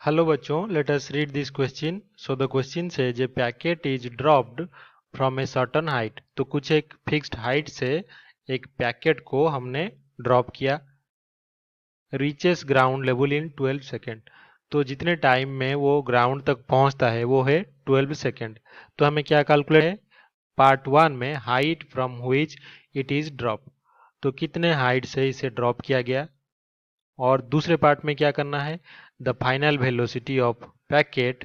Hello बच्चों, let us read this question. So the question says a packet is dropped from a certain height. तो कुछ एक fixed height से एक packet को हमने ड्रॉप किया. Reaches ground level in 12 second. तो जितने टाइम में वो ग्राउंड तक पहुंचता है वो है 12 सेकेंड. तो हमें क्या कैलकुलेट है? पार्ट 1 में height from which it is drop. तो कितने हाइट से इसे ड्रॉप किया गया. और दूसरे पार्ट में क्या करना है? The final velocity of packet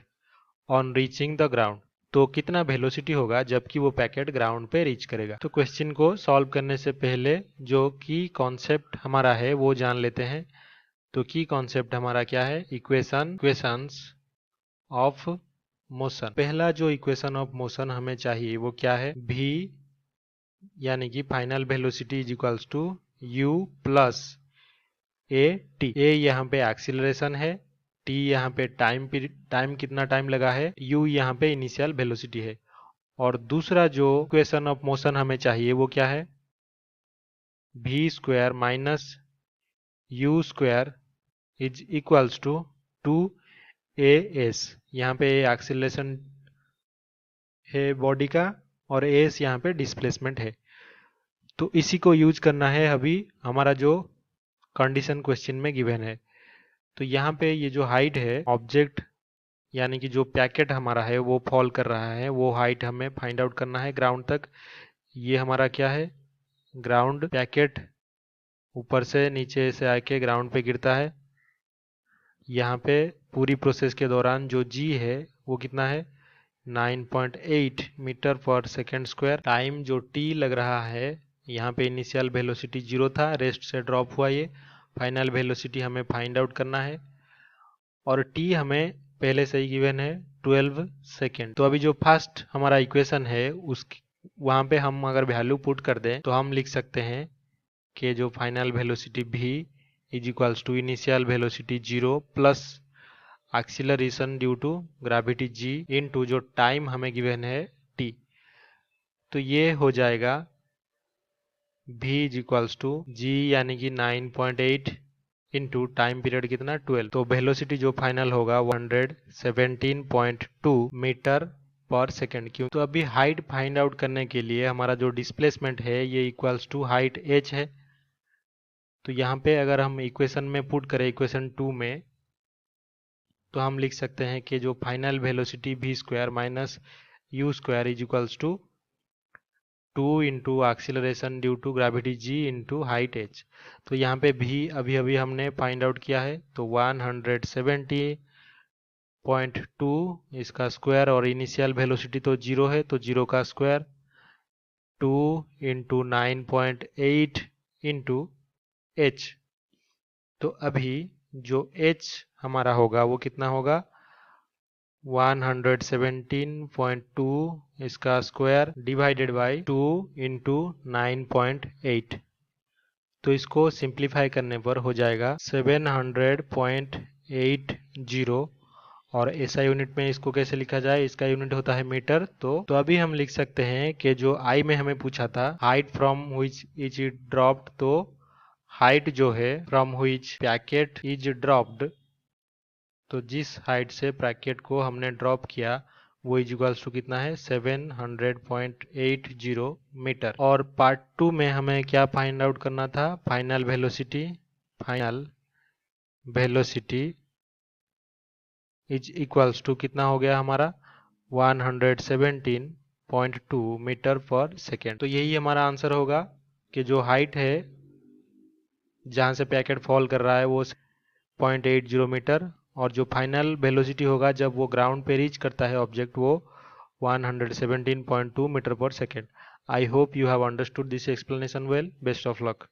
on reaching the ground. तो कितना वेलोसिटी होगा जबकि वो पैकेट ग्राउंड पे रीच करेगा. तो क्वेश्चन को सॉल्व करने से पहले जो की कॉन्सेप्ट हमारा है वो जान लेते हैं. तो की कॉन्सेप्ट हमारा क्या है? Equations of motion. पहला जो इक्वेशन ऑफ मोशन हमें चाहिए वो क्या है? v यानी कि final velocity is equals to u plus a t. A यहाँ पे एक्सीलरेशन है, टी यहाँ पे टाइम कितना टाइम लगा है, यू यहाँ पे इनिशियल वेलोसिटी है. और दूसरा जो इक्वेशन ऑफ मोशन हमें चाहिए वो क्या है? v square minus u square is equals to 2as. यहाँ पे एक्सीलरेशन है बॉडी का और as यहाँ पे डिस्प्लेसमेंट है. तो इसी को यूज करना है अभी हमारा जो कंडीशन क्वेश्चन में गिवन है. तो यहाँ पे ये जो हाइट है ऑब्जेक्ट यानी कि जो पैकेट हमारा है वो फॉल कर रहा है, वो हाइट हमें फाइंड आउट करना है ग्राउंड तक. ये हमारा क्या है? ग्राउंड. पैकेट ऊपर से नीचे से आके ग्राउंड पे गिरता है. यहाँ पे पूरी प्रोसेस के दौरान जो g है वो कितना है? 9.8 मीटर पर सेकेंड स्क्वायर. टाइम जो t लग रहा है, यहाँ पे इनिशियल वेलोसिटी 0 था, रेस्ट से ड्रॉप हुआ. ये फाइनल वेलोसिटी हमें फाइंड आउट करना है और t हमें पहले से ही गिवन है 12 सेकेंड. तो अभी जो फर्स्ट हमारा इक्वेशन है उस वहाँ पे हम अगर वैल्यू पुट कर दें तो हम लिख सकते हैं कि जो final velocity v is equals to initial velocity 0 plus acceleration due to gravity g into जो टाइम हमें गिवन है t. तो ये हो जाएगा v is equals to g यानी कि 9.8 इंटू टाइम पीरियड कितना? 12. तो वेलोसिटी जो फाइनल होगा 117.2 मीटर पर सेकेंड. क्यों? तो अभी हाइट फाइंड आउट करने के लिए हमारा जो डिस्प्लेसमेंट है ये इक्वल्स टू हाइट h है. तो यहाँ पे अगर हम इक्वेशन में पुट करें इक्वेशन 2 में तो हम लिख सकते हैं कि जो final velocity v square minus u square is equals to 2 into acceleration due to gravity g into height h. तो यहाँ पे v अभी अभी हमने फाइंड आउट किया है तो 170.2 इसका स्क्वायर और इनिशियल वेलोसिटी तो 0 है तो 0 का स्क्वायर 2 इंटू 9.8 इंटू h. तो अभी जो h हमारा होगा वो कितना होगा? 117.2 इसका स्क्वायर डिवाइडेड बाय 2 इंटू 9.8. तो इसको सिंप्लीफाई करने पर हो जाएगा 700.80. और ऐसा यूनिट में इसको कैसे लिखा जाए? इसका यूनिट होता है मीटर. तो अभी हम लिख सकते हैं कि जो आई में हमें पूछा था height from which is dropped, तो हाइट जो है from which packet is dropped, तो जिस हाइट से पैकेट को हमने ड्रॉप किया वो इज इक्वल्स टू कितना है? 700.80 मीटर. और पार्ट 2 में हमें क्या फाइंड आउट करना था? Final velocity is equals to कितना हो गया हमारा? 117.2 मीटर पर सेकेंड. तो यही हमारा आंसर होगा कि जो हाइट है जहाँ से पैकेट फॉल कर रहा है वो 0.80 मीटर और जो फाइनल वेलोसिटी होगा जब वो ग्राउंड पे रीच करता है ऑब्जेक्ट वो 117.2 मीटर पर second. I hope you have understood this explanation well. Best of luck.